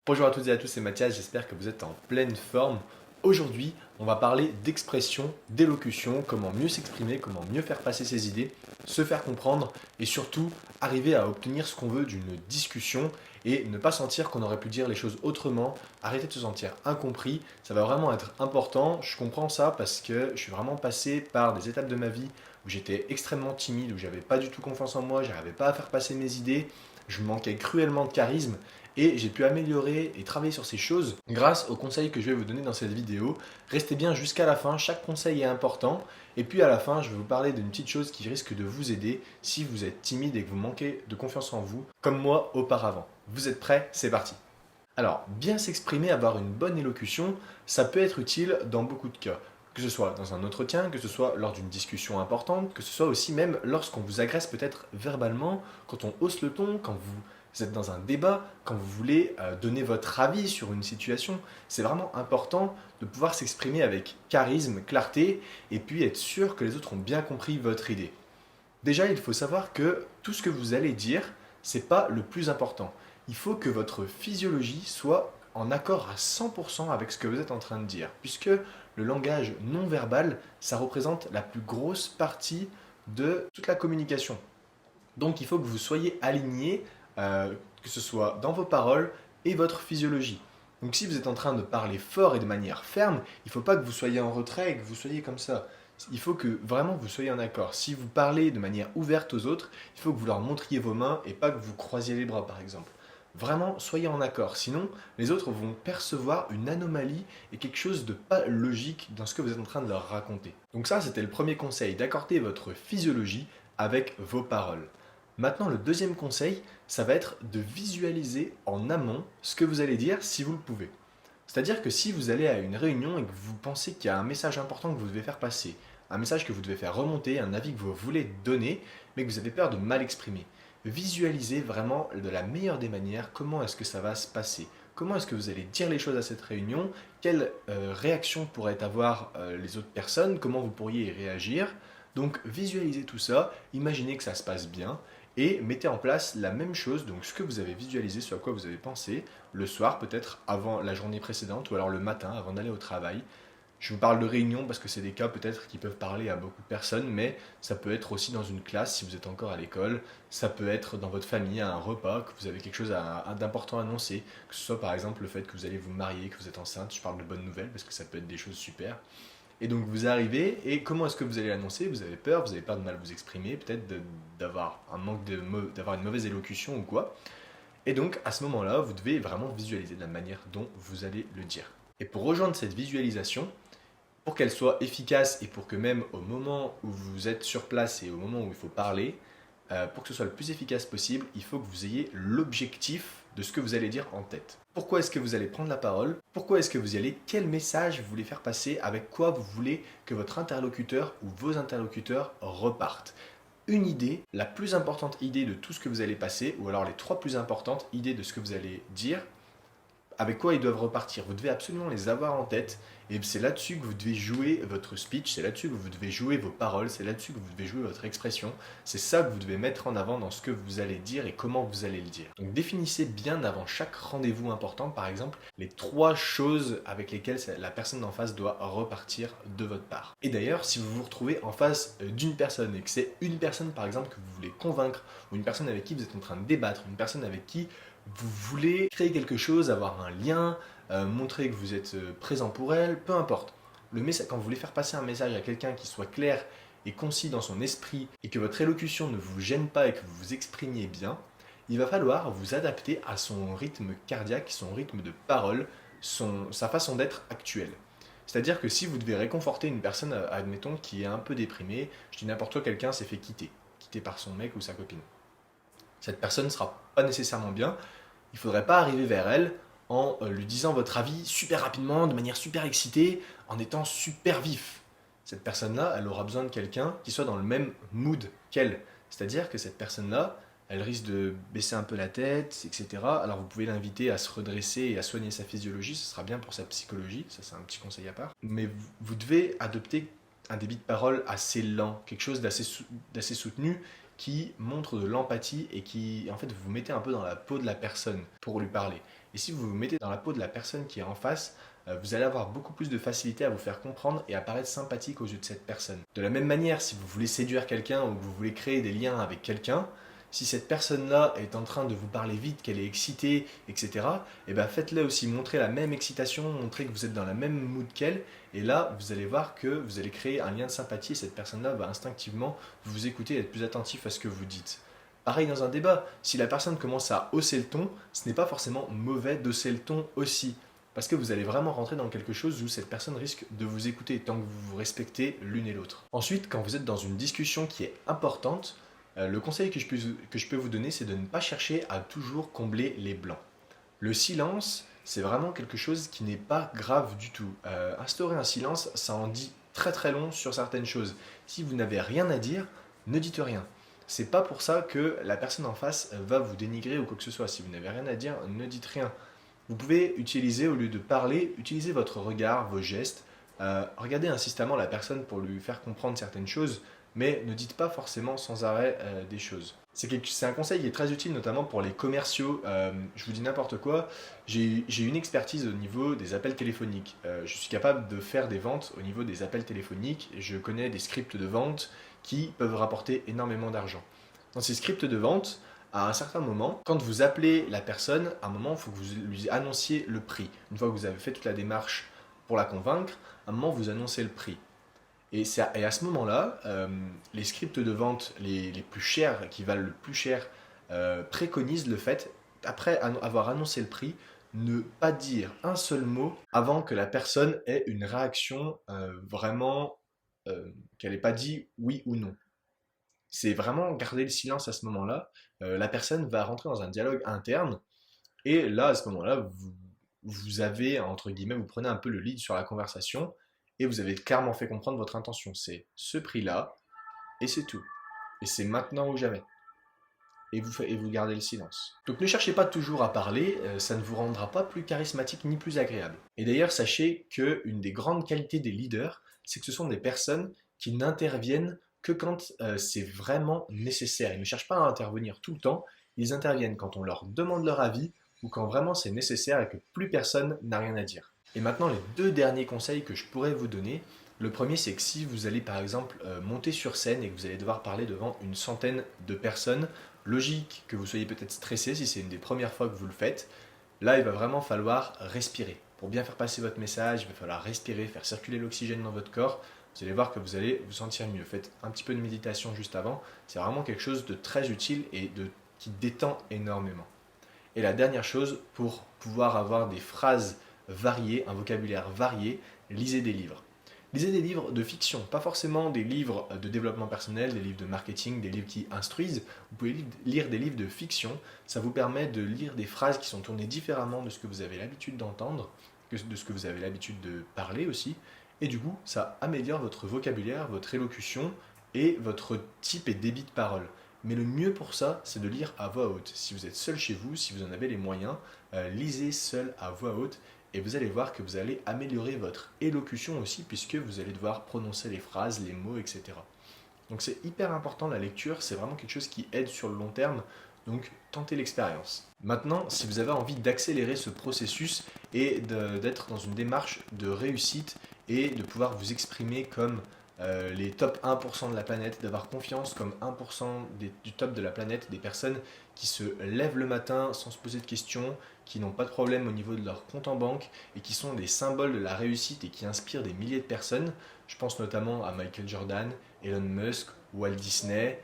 Bonjour à toutes et à tous, c'est Mathias, j'espère que vous êtes en pleine forme. Aujourd'hui, on va parler d'expression, d'élocution, comment mieux s'exprimer, comment mieux faire passer ses idées, se faire comprendre et surtout arriver à obtenir ce qu'on veut d'une discussion et ne pas sentir qu'on aurait pu dire les choses autrement, arrêter de se sentir incompris, ça va vraiment être important. Je comprends ça parce que je suis vraiment passé par des étapes de ma vie où j'étais extrêmement timide, où j'avais pas du tout confiance en moi, j'arrivais pas à faire passer mes idées, je manquais cruellement de charisme et j'ai pu améliorer et travailler sur ces choses grâce aux conseils que je vais vous donner dans cette vidéo. Restez bien jusqu'à la fin, chaque conseil est important. Et puis à la fin, je vais vous parler d'une petite chose qui risque de vous aider si vous êtes timide et que vous manquez de confiance en vous, comme moi auparavant. Vous êtes prêts? C'est parti. Alors, bien s'exprimer, avoir une bonne élocution, ça peut être utile dans beaucoup de cas. Que ce soit dans un entretien, que ce soit lors d'une discussion importante, que ce soit aussi même lorsqu'on vous agresse peut-être verbalement, quand on hausse le ton, quand vous êtes dans un débat, quand vous voulez donner votre avis sur une situation. C'est vraiment important de pouvoir s'exprimer avec charisme, clarté, et puis être sûr que les autres ont bien compris votre idée. Déjà, il faut savoir que tout ce que vous allez dire, c'est pas le plus important. Il faut que votre physiologie soit en accord à 100% avec ce que vous êtes en train de dire, puisque le langage non verbal, ça représente la plus grosse partie de toute la communication. Donc il faut que vous soyez aligné, que ce soit dans vos paroles et votre physiologie. Donc si vous êtes en train de parler fort et de manière ferme, il ne faut pas que vous soyez en retrait et que vous soyez comme ça. Il faut que vraiment vous soyez en accord. Si vous parlez de manière ouverte aux autres, il faut que vous leur montriez vos mains et pas que vous croisiez les bras par exemple. Vraiment, soyez en accord. Sinon, les autres vont percevoir une anomalie et quelque chose de pas logique dans ce que vous êtes en train de leur raconter. Donc ça, c'était le premier conseil, d'accorder votre physiologie avec vos paroles. Maintenant, le deuxième conseil, ça va être de visualiser en amont ce que vous allez dire si vous le pouvez. C'est-à-dire que si vous allez à une réunion et que vous pensez qu'il y a un message important que vous devez faire passer, un message que vous devez faire remonter, un avis que vous voulez donner, mais que vous avez peur de mal exprimer, visualisez vraiment de la meilleure des manières comment est-ce que ça va se passer. Comment est-ce que vous allez dire les choses à cette réunion? Quelle réaction pourraient avoir les autres personnes? Comment vous pourriez y réagir? Donc visualisez tout ça, imaginez que ça se passe bien et mettez en place la même chose, donc ce que vous avez visualisé, ce à quoi vous avez pensé, le soir peut-être avant la journée précédente ou alors le matin avant d'aller au travail. Je vous parle de réunion parce que c'est des cas peut-être qui peuvent parler à beaucoup de personnes, mais ça peut être aussi dans une classe si vous êtes encore à l'école, ça peut être dans votre famille, à un repas, que vous avez quelque chose d'important à annoncer, que ce soit par exemple le fait que vous allez vous marier, que vous êtes enceinte, je parle de bonnes nouvelles parce que ça peut être des choses super. Et donc vous arrivez, et comment est-ce que vous allez l'annoncer? Vous avez peur de mal vous exprimer, peut-être d'avoir un manque de d'avoir une mauvaise élocution ou quoi. Et donc à ce moment-là, vous devez vraiment visualiser de la manière dont vous allez le dire. Et pour rejoindre cette visualisation, pour qu'elle soit efficace et pour que même au moment où vous êtes sur place et au moment où il faut parler, pour que ce soit le plus efficace possible, il faut que vous ayez l'objectif de ce que vous allez dire en tête. Pourquoi est-ce que vous allez prendre la parole? Pourquoi est-ce que vous y allez? Quel message vous voulez faire passer? Avec quoi vous voulez que votre interlocuteur ou vos interlocuteurs repartent? Une idée, la plus importante idée de tout ce que vous allez passer, ou alors les trois plus importantes idées de ce que vous allez dire, avec quoi ils doivent repartir. Vous devez absolument les avoir en tête et c'est là-dessus que vous devez jouer votre speech, c'est là-dessus que vous devez jouer vos paroles, c'est là-dessus que vous devez jouer votre expression. C'est ça que vous devez mettre en avant dans ce que vous allez dire et comment vous allez le dire. Donc définissez bien avant chaque rendez-vous important, par exemple, les trois choses avec lesquelles la personne en face doit repartir de votre part. Et d'ailleurs, si vous vous retrouvez en face d'une personne et que c'est une personne, par exemple, que vous voulez convaincre, ou une personne avec qui vous êtes en train de débattre, une personne avec qui vous voulez créer quelque chose, avoir un lien, montrer que vous êtes présent pour elle, peu importe. Quand vous voulez faire passer un message à quelqu'un qui soit clair et concis dans son esprit et que votre élocution ne vous gêne pas et que vous vous exprimiez bien, il va falloir vous adapter à son rythme cardiaque, son rythme de parole, sa façon d'être actuelle. C'est-à-dire que si vous devez réconforter une personne, admettons, qui est un peu déprimée, je dis n'importe quoi, quelqu'un s'est fait quitter par son mec ou sa copine. Cette personne ne sera pas nécessairement bien. Il ne faudrait pas arriver vers elle en lui disant votre avis super rapidement, de manière super excitée, en étant super vif. Cette personne-là, elle aura besoin de quelqu'un qui soit dans le même mood qu'elle. C'est-à-dire que cette personne-là, elle risque de baisser un peu la tête, etc. Alors vous pouvez l'inviter à se redresser et à soigner sa physiologie, ce sera bien pour sa psychologie, ça c'est un petit conseil à part. Mais vous devez adopter un débit de parole assez lent, quelque chose d'assez soutenu, qui montre de l'empathie et qui, en fait, vous vous mettez un peu dans la peau de la personne pour lui parler. Et si vous vous mettez dans la peau de la personne qui est en face, vous allez avoir beaucoup plus de facilité à vous faire comprendre et à paraître sympathique aux yeux de cette personne. De la même manière, si vous voulez séduire quelqu'un ou que vous voulez créer des liens avec quelqu'un, si cette personne-là est en train de vous parler vite, qu'elle est excitée, etc., et ben faites-le aussi, montrez la même excitation, montrez que vous êtes dans la même mood qu'elle, et là, vous allez voir que vous allez créer un lien de sympathie et cette personne-là va instinctivement vous écouter et être plus attentif à ce que vous dites. Pareil dans un débat, si la personne commence à hausser le ton, ce n'est pas forcément mauvais d'hausser le ton aussi. Parce que vous allez vraiment rentrer dans quelque chose où cette personne risque de vous écouter tant que vous vous respectez l'une et l'autre. Ensuite, quand vous êtes dans une discussion qui est importante, le conseil que je peux vous donner, c'est de ne pas chercher à toujours combler les blancs. Le silence, c'est vraiment quelque chose qui n'est pas grave du tout. Instaurer un silence, ça en dit très très long sur certaines choses. Si vous n'avez rien à dire, ne dites rien. C'est pas pour ça que la personne en face va vous dénigrer ou quoi que ce soit. Si vous n'avez rien à dire, ne dites rien. Vous pouvez utiliser, au lieu de parler, utiliser votre regard, vos gestes. Regardez insistamment la personne pour lui faire comprendre certaines choses, mais ne dites pas forcément sans arrêt des choses. C'est un conseil qui est très utile, notamment pour les commerciaux. Je vous dis n'importe quoi, j'ai une expertise au niveau des appels téléphoniques. Je suis capable de faire des ventes au niveau des appels téléphoniques. Je connais des scripts de vente qui peuvent rapporter énormément d'argent. Dans ces scripts de vente, à un certain moment, quand vous appelez la personne, à un moment, il faut que vous lui annonciez le prix. Une fois que vous avez fait toute la démarche pour la convaincre, à un moment, vous annoncez le prix. Et à ce moment-là, les scripts de vente les plus chers, qui valent le plus cher, préconisent le fait, après avoir annoncé le prix, ne pas dire un seul mot avant que la personne ait une réaction vraiment, qu'elle n'ait pas dit oui ou non. C'est vraiment garder le silence à ce moment-là. La personne va rentrer dans un dialogue interne et là, à ce moment-là, vous avez, entre guillemets, vous prenez un peu le lead sur la conversation et vous avez clairement fait comprendre votre intention. C'est ce prix-là et c'est tout. Et c'est maintenant ou jamais. Et vous gardez le silence. Donc ne cherchez pas toujours à parler, ça ne vous rendra pas plus charismatique ni plus agréable. Et d'ailleurs, sachez qu'une des grandes qualités des leaders, c'est que ce sont des personnes qui n'interviennent que quand c'est vraiment nécessaire. Ils ne cherchent pas à intervenir tout le temps, ils interviennent quand on leur demande leur avis ou quand vraiment c'est nécessaire et que plus personne n'a rien à dire. Et maintenant, les deux derniers conseils que je pourrais vous donner. Le premier, c'est que si vous allez par exemple monter sur scène et que vous allez devoir parler devant une centaine de personnes, logique que vous soyez peut-être stressé si c'est une des premières fois que vous le faites. Là, il va vraiment falloir respirer. Pour bien faire passer votre message, il va falloir respirer, faire circuler l'oxygène dans votre corps. Vous allez voir que vous allez vous sentir mieux. Faites un petit peu de méditation juste avant. C'est vraiment quelque chose de très utile et qui détend énormément. Et la dernière chose, pour pouvoir avoir des phrases variées, un vocabulaire varié, lisez des livres. Lisez des livres de fiction, pas forcément des livres de développement personnel, des livres de marketing, des livres qui instruisent. Vous pouvez lire des livres de fiction, ça vous permet de lire des phrases qui sont tournées différemment de ce que vous avez l'habitude d'entendre, de ce que vous avez l'habitude de parler aussi. Et du coup, ça améliore votre vocabulaire, votre élocution et votre type et débit de parole. Mais le mieux pour ça, c'est de lire à voix haute. Si vous êtes seul chez vous, si vous en avez les moyens, lisez seul à voix haute. Et vous allez voir que vous allez améliorer votre élocution aussi, puisque vous allez devoir prononcer les phrases, les mots, etc. Donc c'est hyper important la lecture, c'est vraiment quelque chose qui aide sur le long terme, donc tentez l'expérience. Maintenant, si vous avez envie d'accélérer ce processus et d'être dans une démarche de réussite et de pouvoir vous exprimer comme les top 1% de la planète, d'avoir confiance comme 1% du top de la planète, des personnes qui se lèvent le matin sans se poser de questions, qui n'ont pas de problème au niveau de leur compte en banque et qui sont des symboles de la réussite et qui inspirent des milliers de personnes. Je pense notamment à Michael Jordan, Elon Musk, Walt Disney,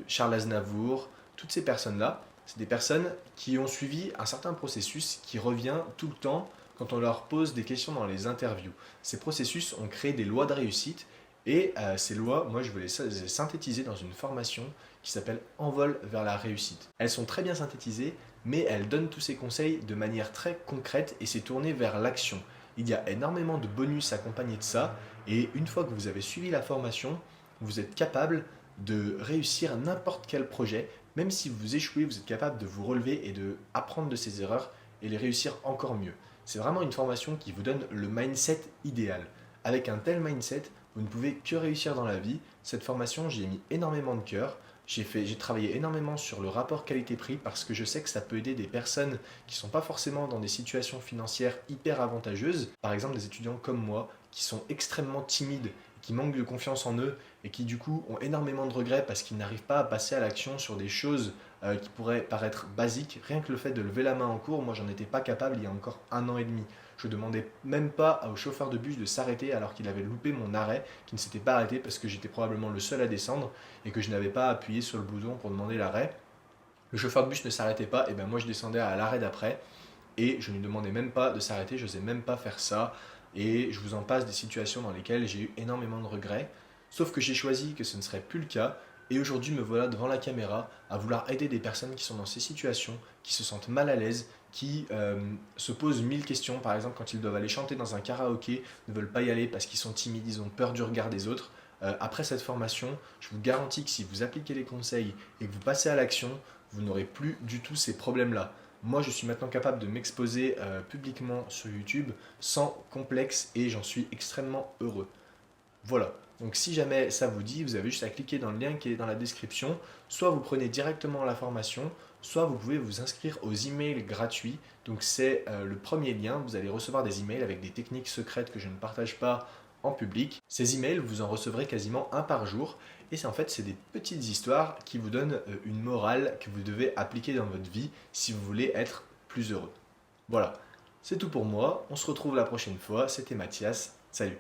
Charles Aznavour, toutes ces personnes-là. C'est des personnes qui ont suivi un certain processus qui revient tout le temps quand on leur pose des questions dans les interviews. Ces processus ont créé des lois de réussite et ces lois, moi je veux les synthétiser dans une formation qui s'appelle Envol vers la réussite. Elles sont très bien synthétisées, mais elles donnent tous ces conseils de manière très concrète et c'est tourné vers l'action. Il y a énormément de bonus accompagnés de ça et une fois que vous avez suivi la formation, vous êtes capable de réussir n'importe quel projet. Même si vous échouez, vous êtes capable de vous relever et de apprendre de ces erreurs et les réussir encore mieux. C'est vraiment une formation qui vous donne le mindset idéal. Avec un tel mindset, vous ne pouvez que réussir dans la vie. Cette formation, j'y ai mis énormément de cœur. J'ai travaillé énormément sur le rapport qualité-prix parce que je sais que ça peut aider des personnes qui ne sont pas forcément dans des situations financières hyper avantageuses. Par exemple, des étudiants comme moi qui sont extrêmement timides, qui manquent de confiance en eux et qui du coup ont énormément de regrets parce qu'ils n'arrivent pas à passer à l'action sur des choses qui pourraient paraître basiques. Rien que le fait de lever la main en cours, moi j'en étais pas capable il y a encore 1 an et demi. Je demandais même pas au chauffeur de bus de s'arrêter alors qu'il avait loupé mon arrêt, qui ne s'était pas arrêté parce que j'étais probablement le seul à descendre et que je n'avais pas appuyé sur le bouton pour demander l'arrêt. Le chauffeur de bus ne s'arrêtait pas, et ben moi je descendais à l'arrêt d'après et je ne lui demandais même pas de s'arrêter, je n'osais même pas faire ça. Et je vous en passe des situations dans lesquelles j'ai eu énormément de regrets. Sauf que j'ai choisi que ce ne serait plus le cas. Et aujourd'hui me voilà devant la caméra à vouloir aider des personnes qui sont dans ces situations, qui se sentent mal à l'aise, qui se posent 1000 questions. Par exemple, quand ils doivent aller chanter dans un karaoké, ne veulent pas y aller parce qu'ils sont timides, ils ont peur du regard des autres. Après cette formation, je vous garantis que si vous appliquez les conseils et que vous passez à l'action, vous n'aurez plus du tout ces problèmes-là. Moi, je suis maintenant capable de m'exposer publiquement sur YouTube sans complexe et j'en suis extrêmement heureux. Voilà. Donc si jamais ça vous dit, vous avez juste à cliquer dans le lien qui est dans la description. Soit vous prenez directement la formation, soit vous pouvez vous inscrire aux emails gratuits. Donc c'est le premier lien. Vous allez recevoir des emails avec des techniques secrètes que je ne partage pas en public. Ces emails, vous en recevrez quasiment un par jour. Et c'est des petites histoires qui vous donnent une morale que vous devez appliquer dans votre vie si vous voulez être plus heureux. Voilà, c'est tout pour moi. On se retrouve la prochaine fois. C'était Mathias. Salut.